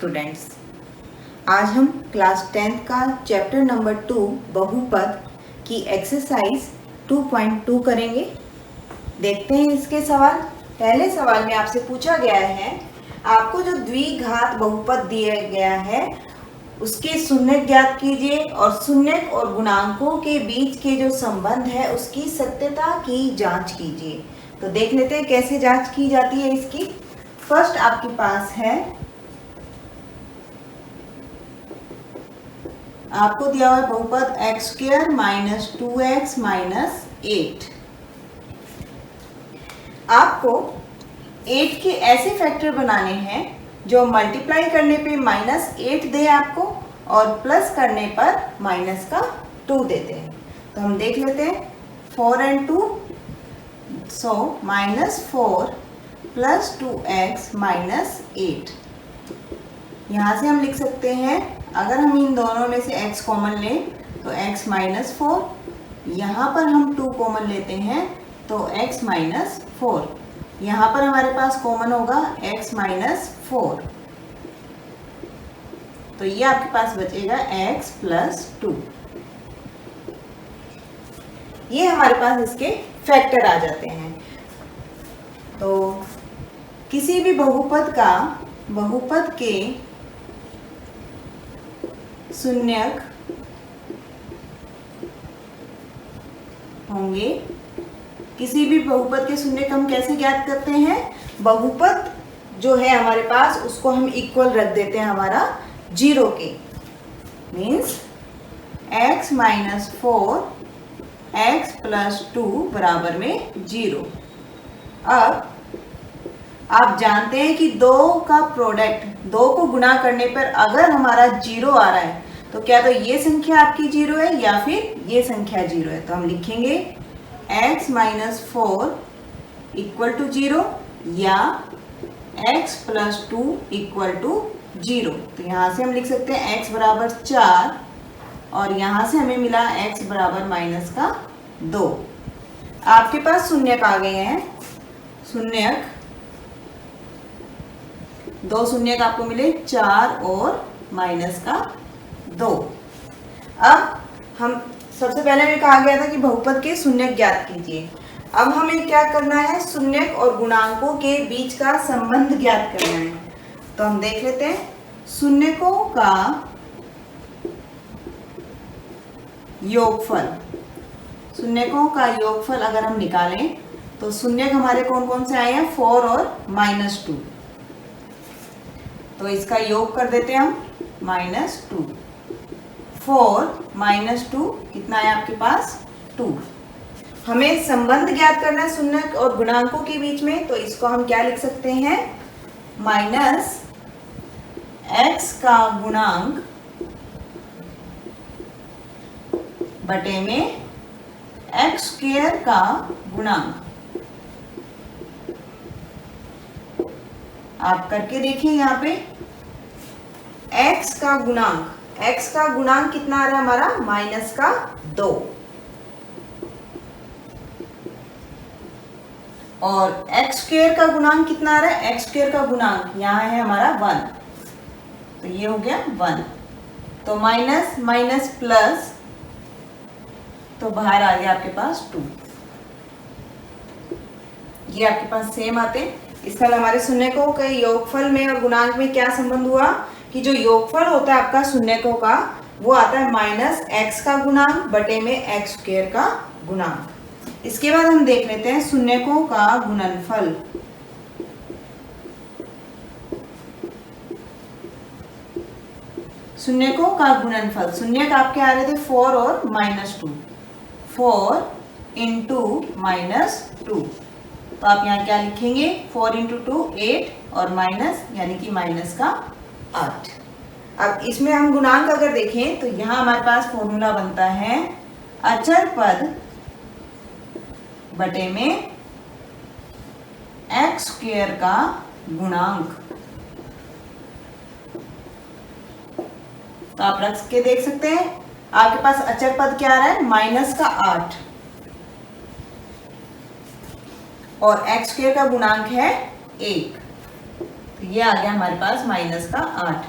Students, आज हम class 10th का चैप्टर नंबर 2 बहुपद की एक्सरसाइज 2.2 करेंगे। देखते हैं इसके सवाल। पहले सवाल में आपसे पूछा गया है, आपको जो द्विघात बहुपद दिया गया है उसके शून्यक ज्ञात कीजिए और शून्यक और गुणांकों के बीच के जो संबंध है उसकी सत्यता की जांच कीजिए। तो देख लेते हैं कैसे जांच की जाती है इसकी। फर्स्ट आपके पास है, आपको दिया हुआ बहुपद x square minus 2x minus 8। आपको 8 के ऐसे फैक्टर बनाने हैं जो मल्टीप्लाई करने पे -8 दे आपको और प्लस करने पर माइनस का 2 देते हैं। तो हम देख लेते हैं 4 and 2, so -4 plus 2x minus 8। यहाँ से हम लिख सकते हैं, अगर हम इन दोनों में से x कॉमन लें तो x माइनस 4, यहाँ पर हम 2 कॉमन लेते हैं तो x माइनस 4, यहाँ पर हमारे पास कॉमन होगा x माइनस 4, तो ये आपके पास बचेगा x प्लस 2। ये हमारे पास इसके फैक्टर आ जाते हैं। तो किसी भी बहुपद के शून्यक होंगे। किसी भी बहुपद के शून्यक हम कैसे ज्ञात करते हैं? बहुपद जो है हमारे पास उसको हम इक्वल रख देते हैं हमारा 0 के। Means x minus 4 x plus 2 बराबर में 0। अब आप जानते हैं कि 2 का प्रोडक्ट, 2 को गुणा करने पर अगर हमारा 0 आ रहा है तो क्या तो ये संख्या आपकी 0 है या फिर ये संख्या 0 है। तो हम लिखेंगे x माइनस 4 इक्वल टू 0 या x प्लस 2 इक्वल टू 0। तो यहाँ से हम लिख सकते हैं x बराबर 4 और यहाँ से हमें मिला x बराबर माइनस का 2। आपके पास शून्यक आ गए हैं। शून्यक, 2 शून्यक आपको मिले, 4 और माइनस का 2। अब हम सबसे पहले में कहा गया था कि बहुपद के शून्यक ज्ञात कीजिए। अब हमें क्या करना है? शून्यक और गुणांकों के बीच का संबंध ज्ञात करना है। तो हम देख लेते हैं, शून्यकों का योगफल, शून्यकों का योगफल अगर हम निकालें तो शून्यक हमारे कौन कौन से आए हैं? 4 और -2। तो इसका योग कर देते हैं हम -2। 4 -2 कितना है आपके पास? 2। हमें संबंध ज्ञात करना है शून्यक और गुणांकों के बीच में, तो इसको हम क्या लिख सकते हैं? माइनस x का गुणांक बटे में x स्क्वायर का गुणांक। आप करके देखिए, यहाँ पे x का गुणांक कितना आ रहा है हमारा? माइनस का 2 और x स्क्वायर का गुणांक कितना आ रहा है? x स्क्वायर का गुणांक यहाँ है हमारा 1, तो ये हो गया 1। तो माइनस माइनस प्लस, तो बाहर आ गया आपके पास 2। ये आपके पास सेम आते। इस साल हमारे शून्यकों के योगफल में और गुणांक में क्या संबंध हुआ कि जो योगफल होता है आपका शून्यकों का वो आता है माइनस x का गुणांक बटे में x स्क्वायर का गुणांक। इसके बाद हम देख लेते हैं शून्यकों का गुणनफल। शून्यकों का गुणनफल, शून्यक आपके आ रहे थे 4 और -2, 4 इंटू -2। तो आप यहाँ क्या लिखेंगे? 4 इंटू 2 8 और माइनस यानी कि माइनस का 8। अब इसमें हम गुणांक अगर देखें तो यहाँ हमारे पास फॉर्मूला बनता है अचर पद बटे में x स्क्वायर का गुणांक। तो आप रख के देख सकते हैं, आपके पास अचर पद क्या आ रहा है? माइनस का 8 और x स्क्वायर का गुणांक है 1। तो ये आ गया हमारे पास माइनस का 8।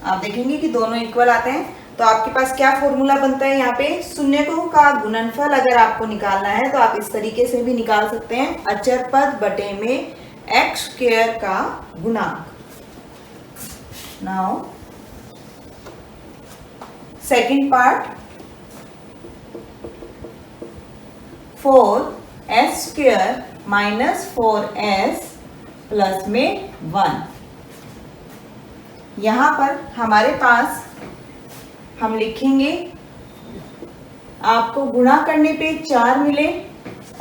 आप देखेंगे कि दोनों इक्वल आते हैं। तो आपके पास क्या फॉर्मूला बनता है यहाँ पे, शून्यकों का गुणनफल अगर आपको निकालना है तो आप इस तरीके से भी निकाल सकते हैं, अचर पद बटे में एक्स स्क्वायर का गुणांक। Now second part, 4s square minus 4s plus में 1। यहां पर हमारे पास हम लिखेंगे, आपको गुणा करने पे 4 मिले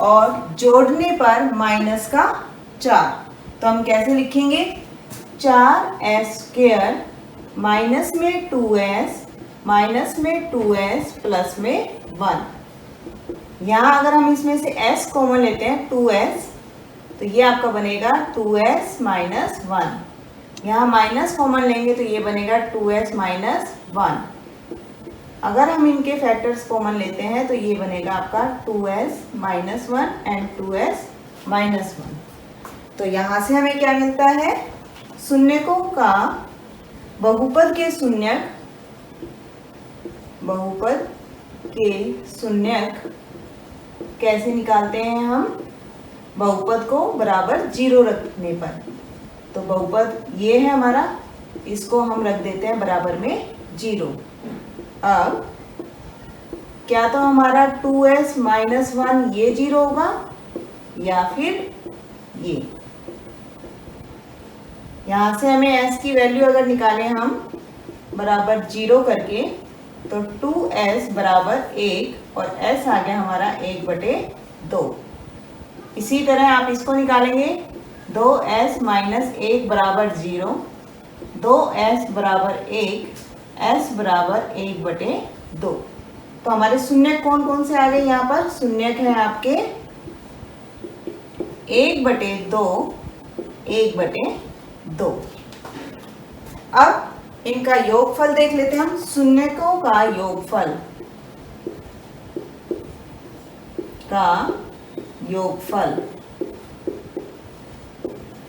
और जोड़ने पर माइनस का 4, तो हम कैसे लिखेंगे, 4s स्क्वायर माइनस में 2s माइनस में 2s प्लस में 1। यहाँ अगर हम इसमें से s कॉमन लेते हैं 2s, तो ये आपका बनेगा 2s माइनस 1। यहाँ माइनस कॉमन लेंगे तो ये बनेगा 2s माइनस 1। अगर हम इनके फैक्टर्स कॉमन लेते हैं तो ये बनेगा आपका 2s minus 1 and 2s minus 1। तो यहाँ से हमें क्या मिलता है, शून्यकों का बहुपद के शून्यक, बहुपद के शून्यक कैसे निकालते हैं हम, बहुपद को बराबर 0 रखने पर। तो बहुपद ये है हमारा, इसको हम रख देते हैं बराबर में 0। अब क्या तो हमारा 2s माइनस 1 ये 0 होगा या फिर ये, यहां से हमें s की वैल्यू अगर निकालें हम बराबर 0 करके, तो 2s बराबर 1 और s आ गया हमारा 1/2। इसी तरह आप इसको निकालेंगे, 2s माइनस 1 बराबर 0, 2s बराबर 1, s बराबर 1/2। तो हमारे शून्यक कौन कौन से आ गए, यहाँ पर शून्यक है आपके 1/2, 1/2। अब इनका योगफल देख लेते हैं हम, शून्यकों का योगफल,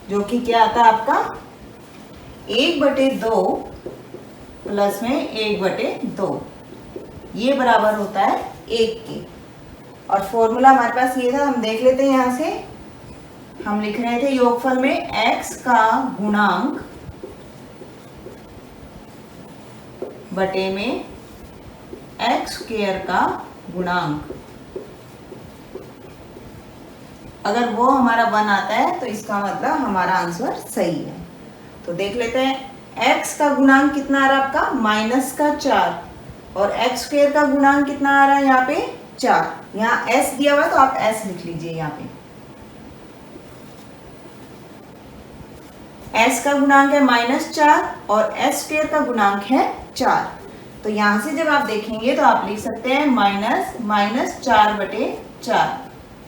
जो कि क्या आता है आपका 1/2 प्लस में 1/2, ये बराबर होता है 1 के। और फॉर्मूला हमारे पास ये था, हम देख लेते हैं। यहाँ से हम लिख रहे थे योगफल में x का गुणांक बटे में x स्क्वायर का गुणांक। अगर वो हमारा 1 आता है तो इसका मतलब हमारा आंसर सही है। तो देख लेते हैं, x का गुणांक कितना आ रहा है आपका, माइनस का 4, और x स्क्वायर का गुणांक कितना आ रहा है यहाँ पे 4। यहाँ s दिया हुआ है तो आप s लिख लीजिए। यहाँ पे s का गुणांक है -4 और s स्क्वायर का गुणांक है 4। तो यहाँ से जब आप देखेंगे तो आप लिख सकते हैं -4/4।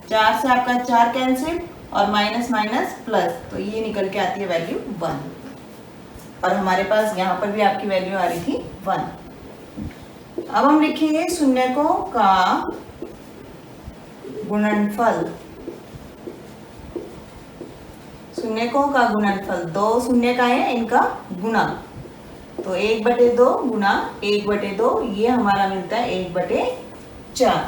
4 से आपका 4 कैंसिल और माइनस माइनस प्लस, तो ये निकल के आती है वैल्यू 1। और हमारे पास यहाँ पर भी आपकी वैल्यू आ रही थी 1। अब हम लिखेंगे शून्यकों का गुणनफल। शून्यकों का गुणनफल, 2 शून्य का है, इनका गुणा, तो 1/2 गुणा 1/2, ये हमारा मिलता है 1/4।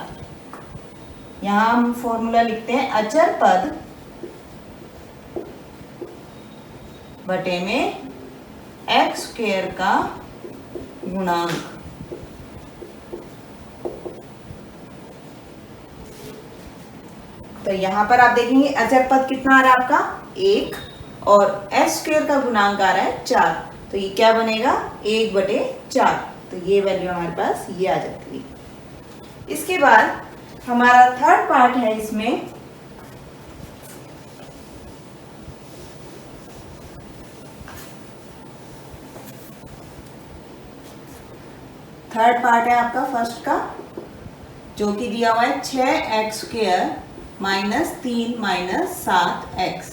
यहाँ हम फॉर्मूला लिखते हैं, अचर पद बटे में x स्क्वायर का गुणांक। तो यहाँ पर आप देखेंगे अचर पद कितना आ रहा है आपका 1 और s स्क्वायर का गुणांक आ रहा है 4, तो ये क्या बनेगा 1/4। तो ये वैल्यू हमारे पास ये आ जाती है। इसके बाद हमारा थर्ड पार्ट है, इसमें थर्ड पार्ट है आपका फर्स्ट का, जो कि दिया हुआ है 6x square minus 3 minus 7x।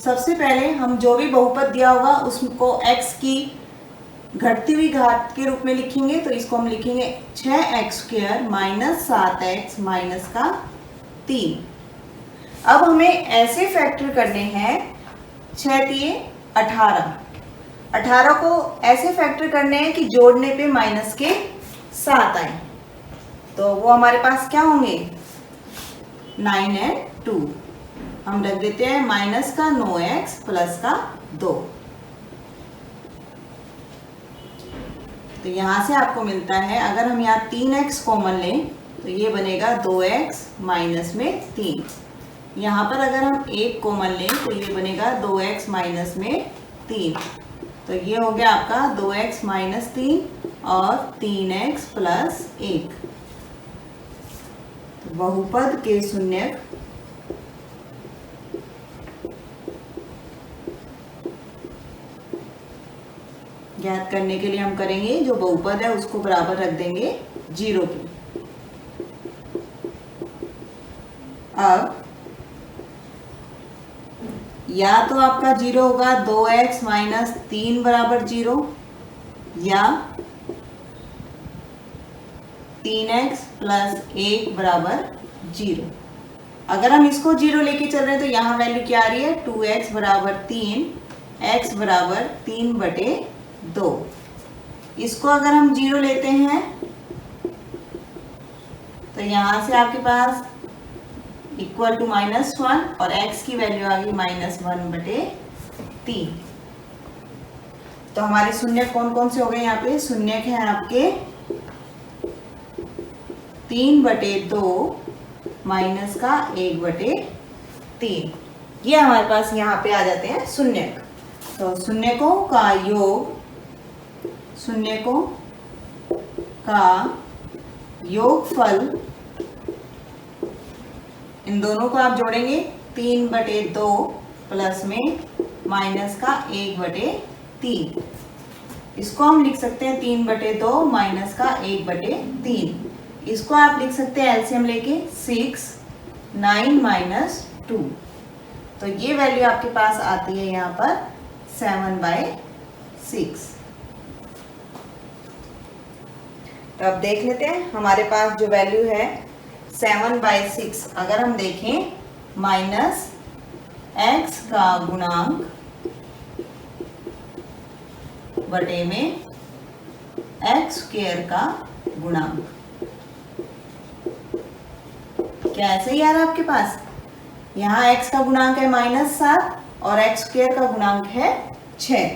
सबसे पहले हम जो भी बहुपद दिया होगा उसको x की घटती हुई घात के रूप में लिखेंगे। तो इसको हम लिखेंगे 6x square minus 7x minus का 3। अब हमें ऐसे फैक्टर करने हैं, 6 3 18 को ऐसे फैक्टर करने हैं कि जोड़ने पे माइनस के 7 आए, तो वो हमारे पास क्या होंगे 9 और 2। हम रख देते हैं माइनस का 9x प्लस का 2। तो यहां से आपको मिलता है, अगर हम यहाँ 3x कॉमन लें तो ये बनेगा 2x माइनस में 3। यहाँ पर अगर हम 1 कॉमन लें तो ये बनेगा 2x माइनस में 3। तो ये हो गया आपका 2x माइनस 3 और 3x प्लस 1। तो बहुपद के शून्यक ज्ञात करने के लिए हम करेंगे, जो बहुपद है उसको बराबर रख देंगे 0 के। अब या तो आपका 0 होगा 2x माइनस 3 बराबर 0, या 3x प्लस 1 बराबर 0। अगर हम इसको 0 लेके चल रहे हैं तो यहाँ वैल्यू क्या आ रही है 2x बराबर 3, x बराबर 3/2। इसको अगर हम 0 लेते हैं तो यहाँ से आपके पास इक्वल टू -1 और x की वैल्यू आ गई -1/3। तो हमारे शून्य कौन कौन से हो गए यहाँ पे? शून्य हैं आपके 3/2 माइनस का 1/3। ये हमारे पास यहाँ पे आ जाते हैं शून्यक। तो शून्यकों का योग, शून्यकों का योगफल, इन दोनों को आप जोड़ेंगे 3/2 प्लस में माइनस का 1/3। इसको हम लिख सकते हैं 3/2 माइनस का 1/3। इसको आप लिख सकते हैं एलसीएम लेके 6, 9 - 2। तो ये वैल्यू आपके पास आती है यहाँ पर 7/6। तो अब देख लेते हैं हमारे पास जो वैल्यू है 7/6। अगर हम देखें माइनस x का गुणांक बटे में x² का गुणांक, क्या ऐसे ही आ रहा है आपके पास? यहाँ x का गुणांक है -7 और x² का गुणांक है 6।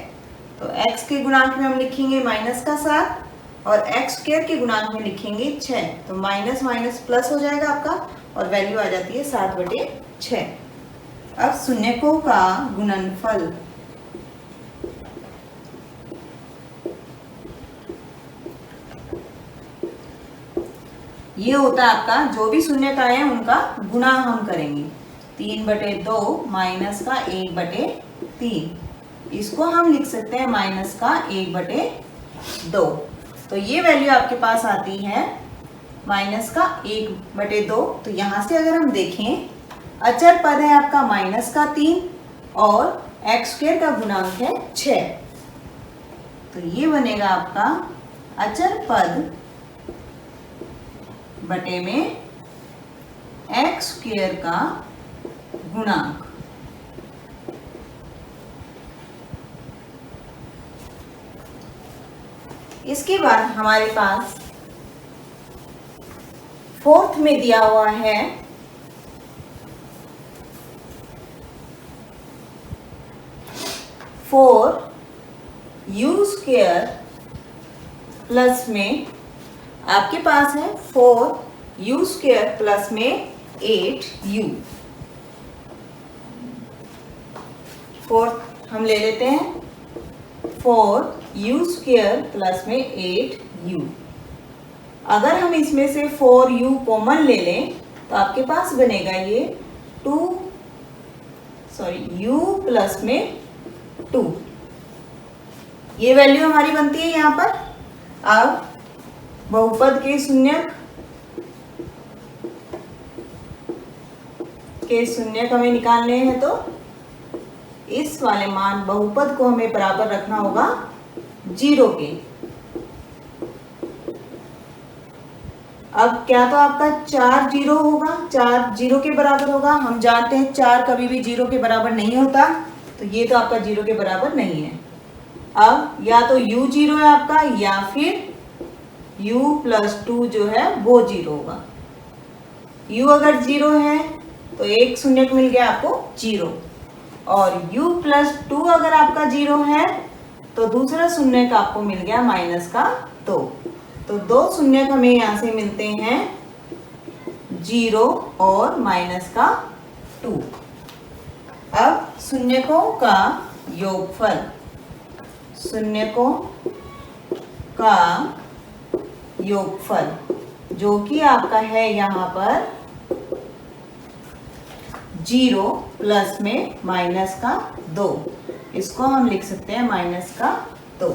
तो x के गुणांक में हम लिखेंगे -7 और x² के गुणांक में लिखेंगे 6। तो माइनस माइनस प्लस हो जाएगा आपका और वैल्यू आ जाती है 7/6। अब शून्यकों का गुणनफल, ये होता है आपका, जो भी शून्यक आए हैं उनका गुणा हम करेंगे। 3/2 माइनस का 1/3। इसको हम लिख सकते हैं माइनस का 1/2। तो ये वैल्यू आपके पास आती है माइनस का 1/2। तो यहाँ से अगर हम देखें, अचर पद है आपका माइनस का 3 और x² का गुणांक है 6। तो ये बनेगा आपका अचर पद बटे में x² का गुणांक। इसके बाद हमारे पास 4th में दिया हुआ है 4u² प्लस में आपके पास है 4u² प्लस में 8u। 4th हम ले लेते हैं 4u² प्लस में 8u। अगर हम इसमें से 4u कॉमन ले लें तो आपके पास बनेगा ये u प्लस में 2। ये वैल्यू हमारी बनती है यहाँ पर। अब बहुपद के शून्यक हमें निकालने हैं, तो इस वाले मान बहुपद को हमें बराबर रखना होगा 0 के। अब क्या तो आपका 4 0 होगा, 4 0 के बराबर होगा। हम जानते हैं 4 कभी भी 0 के बराबर नहीं होता। तो ये तो आपका 0 के बराबर नहीं है। अब या तो u 0 है आपका, या फिर u प्लस 2 जो है वो 0 होगा। u अगर 0 है तो एक शून्य मिल गया आपको 0, और u प्लस 2 अगर आपका 0 है तो दूसरा शून्य का आपको मिल गया माइनस का 2। तो दो शून्य हमें यहाँ से मिलते हैं 0 और माइनस का 2। अब शून्यकों का योगफल, शून्यकों का योगफल जो कि आपका है यहाँ पर 0 प्लस में माइनस का 2, इसको हम लिख सकते हैं माइनस का 2।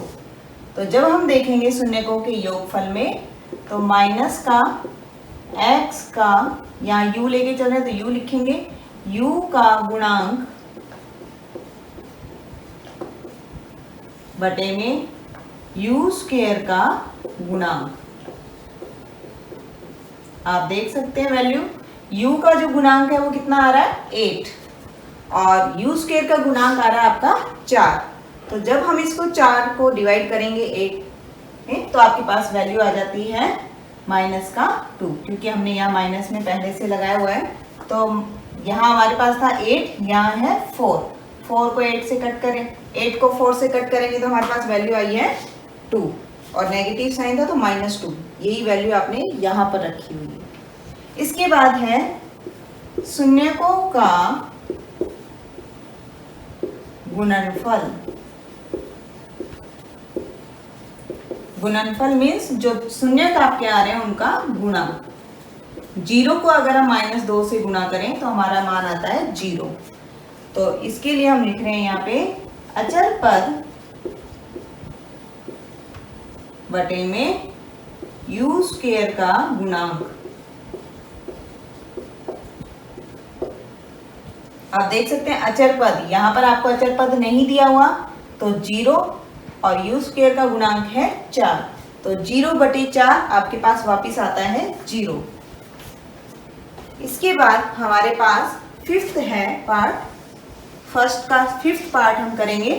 तो जब हम देखेंगे शून्यकों के योगफल में तो माइनस का x का, यहाँ u लेके चल रहे हैं तो u लिखेंगे, u का गुणांक बटे में u स्क्वायर का गुणांक। आप देख सकते हैं वैल्यू, u का जो गुणांक है वो कितना आ रहा है 8, और u स्क्वायर का गुणांक आ रहा है आपका 4। तो जब हम इसको 4 को डिवाइड करेंगे 8 में तो आपके पास वैल्यू आ जाती है माइनस का 2, क्योंकि हमने यहाँ माइनस में पहले से लगाया हुआ है। तो यहाँ हमारे पास था 8, यहाँ है 4, 4 को 8 से कट करें, 8 को 4 से कट करेंगे तो हमारे पास वैल्यू आई है 2, और नेगेटिव साइन था तो -2, यही वैल्यू आपने यहाँ पर रखी हुई है। इसके बाद है शून्यकों का गुणनफल। गुणनफल मीन्स जो शून्यक आपके आ रहे हैं उनका गुणा। 0 को अगर हम -2 से गुणा करें तो हमारा मान आता है 0। तो इसके लिए हम लिख रहे हैं यहाँ पे अचर पद बटे में u स्क्वायर का गुणांक। आप देख सकते हैं अचर पद, यहाँ पर आपको अचर पद नहीं दिया हुआ तो 0 और u स्क्वायर का गुणांक है 4, तो 0 बटे 4 आपके पास वापिस आता है 0। इसके बाद हमारे पास फिफ्थ है पार्ट, फर्स्ट का फिफ्थ पार्ट हम करेंगे।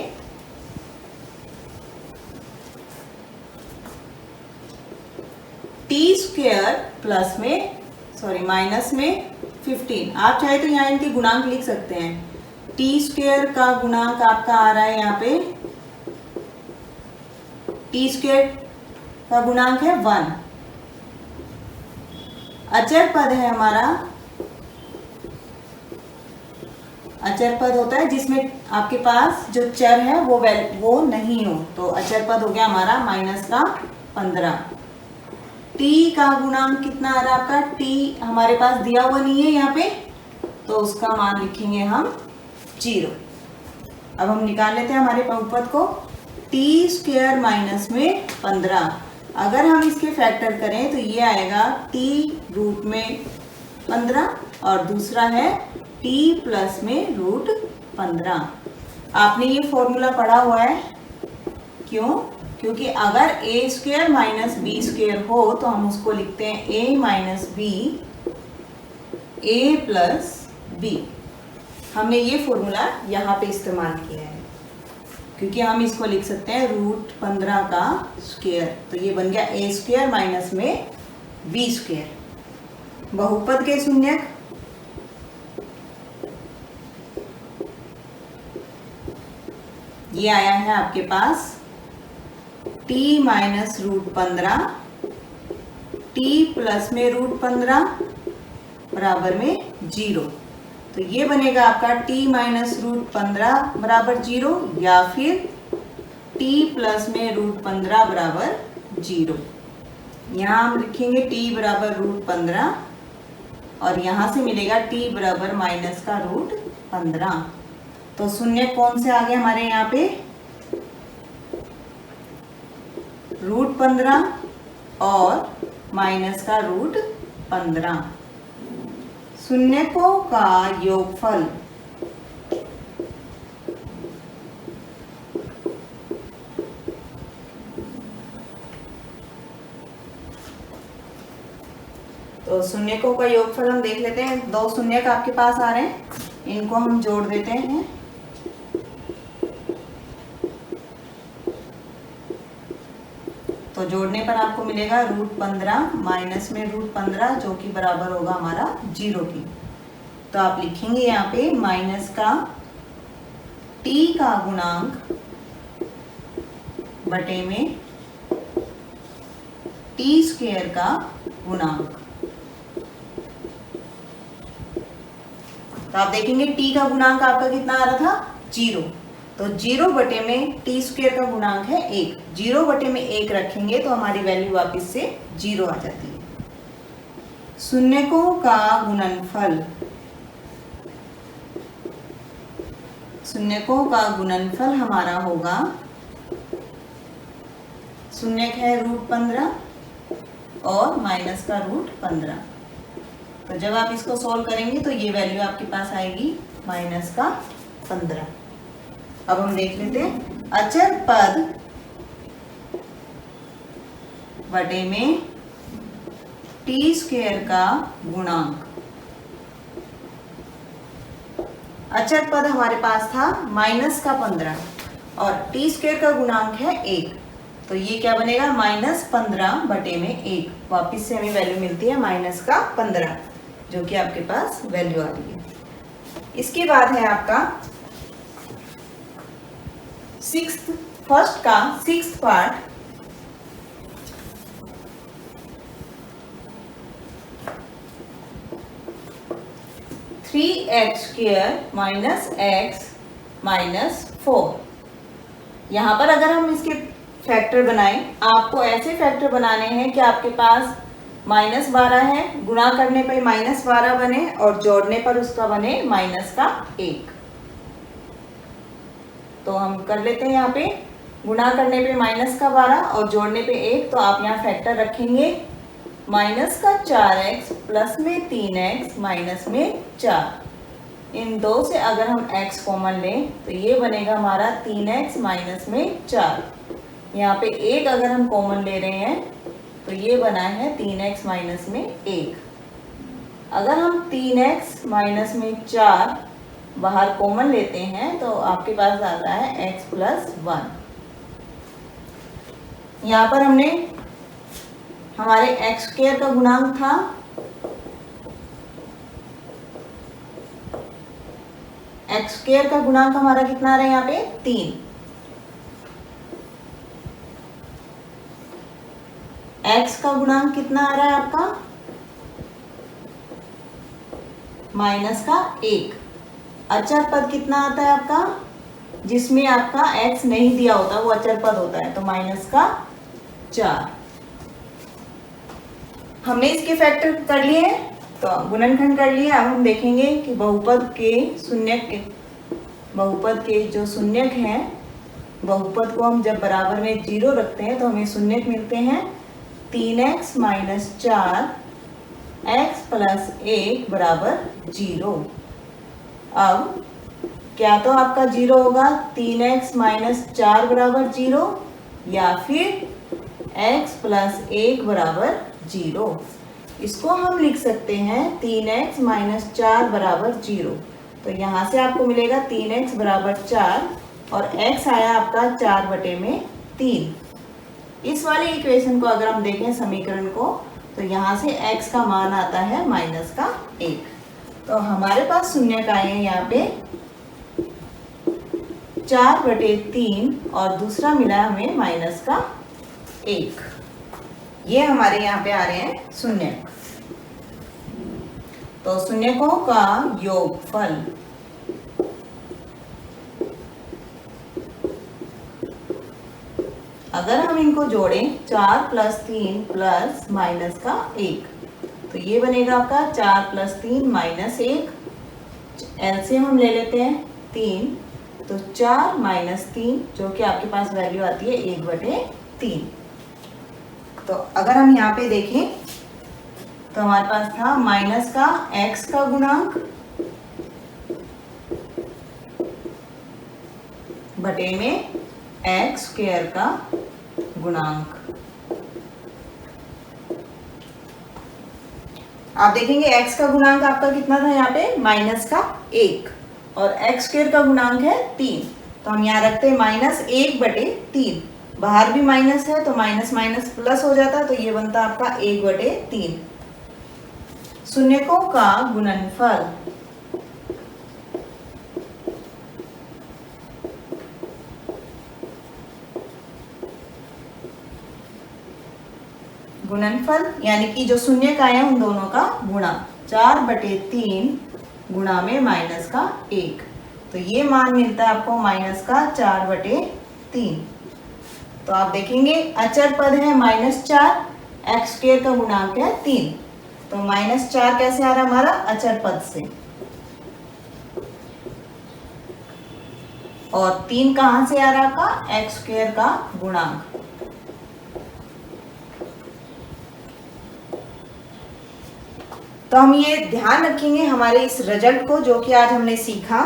टी स्क्वायर प्लस में माइनस में 15। आप चाहे तो यहाँ इनके गुणांक लिख सकते हैं। टी स्क्वायर का गुणांक आपका आ रहा है यहाँ पे, टी स्क्वायर का गुणांक है 1। अचर पद है हमारा, अचर पद होता है जिसमें आपके पास जो चर है वो नहीं हो, तो अचर पद हो गया हमारा माइनस का 15। टी का गुणांक कितना आ रहा है आपका, टी हमारे पास दिया हुआ नहीं है यहाँ पे, तो उसका मान लिखेंगे हम 0। अब हम निकाल लेते हैं हमारे बहुपद को, टी स्क्वायर माइनस में 15। अगर हम इसके फैक्टर करें तो ये आएगा टी रूट में 15, और दूसरा है टी प्लस में रूट 15। आपने ये फॉर्मूला पढ़ा हुआ है, क्यों? क्योंकि अगर ए स्क्वायर माइनस बी स्क्वायर हो तो हम उसको लिखते हैं ए माइनस बी, ए प्लस बी। हमने ये फॉर्मूला यहाँ पे इस्तेमाल किया है, क्योंकि हम इसको लिख सकते हैं रूट 15 का स्क्वायर, तो ये बन गया ए स्क्वायर माइनस में बी स्क्वायर। बहुपद के शून्यक, ये आया है आपके पास t minus root 15, t plus में रूट 15 बराबर में 0। तो ये बनेगा आपका t माइनस रूट 15 बराबर 0, या फिर t प्लस में रूट 15 बराबर 0। यहाँ हम लिखेंगे t बराबर रूट 15, और यहाँ से मिलेगा t बराबर माइनस का रूट 15। तो शून्य कौन से आ गए हमारे यहाँ पे, रूट 15 और माइनस का रूट 15। शून्यकों का योगफल, तो शून्यकों का योगफल हम देख लेते हैं। दो शून्यक आपके पास आ रहे हैं, इनको हम जोड़ देते हैं। तो जोड़ने पर आपको मिलेगा √15 माइनस में √15 जो कि बराबर होगा हमारा 0 की। तो आप लिखेंगे यहाँ पे माइनस का t का गुणांक बटे में t² का गुणांक। तो आप देखेंगे t का गुणांक आपका कितना आ रहा था 0, तो 0 बटे में t² का गुणांक है 1, 0 बटे में 1 रखेंगे तो हमारी वैल्यू वापस से 0 आ जाती है। शून्यकों का गुणनफल, शून्यकों का गुणनफल हमारा होगा, शून्यक है √15 और माइनस का √15। तो जब आप इसको सॉल्व करेंगे तो ये वैल्यू आपके पास आएगी माइनस का 15। अब हम देख लेते हैं अचर पद बटे में t² का गुणांक। अचर पद हमारे पास था माइनस का 15 और t² का गुणांक है 1, तो ये क्या बनेगा माइनस 15 बटे में 1। वापिस से हमें वैल्यू मिलती है माइनस का 15 जो कि आपके पास वैल्यू आ रही है। इसके बाद है आपका फर्स्ट का 6th part. Three x² minus x minus 4। यहाँ पर अगर हम इसके फैक्टर बनाएं, आपको ऐसे फैक्टर बनाने हैं कि आपके पास -12 है, गुणा करने पर -12 बने और जोड़ने पर उसका बने माइनस का 1। तो हम कर लेते हैं यहाँ पे गुणा करने पे माइनस का 12 और जोड़ने पे 1, तो आप यहाँ फैक्टर रखेंगे माइनस का 4x प्लस में 3x माइनस में 4। इन दो से अगर हम x कॉमन लें तो ये बनेगा हमारा 3x माइनस में 4। यहाँ पे 1 अगर हम कॉमन ले रहे हैं तो ये बना है 3x माइनस में 1। अगर हम 3x माइनस में 4 बाहर कॉमन लेते हैं तो आपके पास आता है x प्लस 1। यहाँ पर हमने हमारे x² का गुणांक था x² का गुणांक हमारा कितना आ रहा है यहाँ पे 3। x का गुणांक कितना आ रहा है आपका माइनस का 1। अचर पद कितना आता है आपका, जिसमें आपका x नहीं दिया होता वो अचर पद होता है, तो माइनस का 4। हमने इसके फैक्टर कर लिए हैं तो गुणनखंड कर लिए। अब हम देखेंगे कि बहुपद के जो शून्यक हैं, बहुपद को हम जब बराबर में 0 रखते हैं तो हमें शून्यक मिलते हैं 3x माइनस 4 x प्लस 1 बराबर 0। अब क्या तो आपका 0 होगा 3x माइनस 4 बराबर 0 या फिर x प्लस 1 बराबर 0। इसको हम लिख सकते हैं 3x माइनस 4 बराबर 0। तो यहाँ से आपको मिलेगा 3x बराबर 4 और x आया आपका 4 बटे में 3। इस वाले इक्वेशन को अगर हम देखें समीकरण को तो यहाँ से x का मान आता है माइनस का 1। तो हमारे पास शून्यक आए हैं यहाँ पे 4 बटे 3 और दूसरा मिला हमें माइनस का 1। ये हमारे यहाँ पे आ रहे हैं शून्यक। तो शून्यकों का योगफल अगर हम इनको जोड़ें 4 प्लस 3 प्लस माइनस का 1 तो ये बनेगा आपका 4 प्लस 3 माइनस 1। एलसीएम हम ले लेते हैं 3, तो 4 माइनस 3 जो कि आपके पास वैल्यू आती है 1/3। तो अगर हम यहाँ पे देखें तो हमारे पास था माइनस का x का गुणांक बटे में x² का गुणांक। आप देखेंगे x का गुणांक आपका कितना था यहाँ पे माइनस का 1 और x² का गुणांक है 3, तो हम यहाँ रखते हैं -1/3। बाहर भी माइनस है तो माइनस माइनस प्लस हो जाता है, तो ये बनता है आपका 1/3। शून्यकों का गुणनफल यानी कि जो शून्य का है उन दोनों का गुणा, 4/3 गुणा में माइनस का 1, तो ये मान मिलता है आपको माइनस का 4/3। तो आप देखेंगे अचर पद है -4, x² का गुणांक है 3, तो -4 कैसे आ रहा हमारा अचर पद से, और 3 कहां से आ रहा आपका x² का गुणांक। तो हम ये ध्यान रखेंगे हमारे इस रिजल्ट को, जो कि आज हमने सीखा।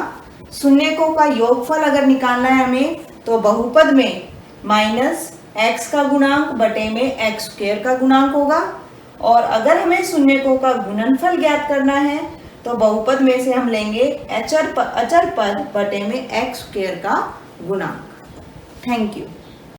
शून्यकों का योगफल अगर निकालना है हमें, तो बहुपद में -x का गुणांक बटे में x² का गुणांक होगा, और अगर हमें शून्यकों का गुणनफल ज्ञात करना है तो बहुपद में से हम लेंगे अचर पद बटे में x² का गुणांक। Thank you.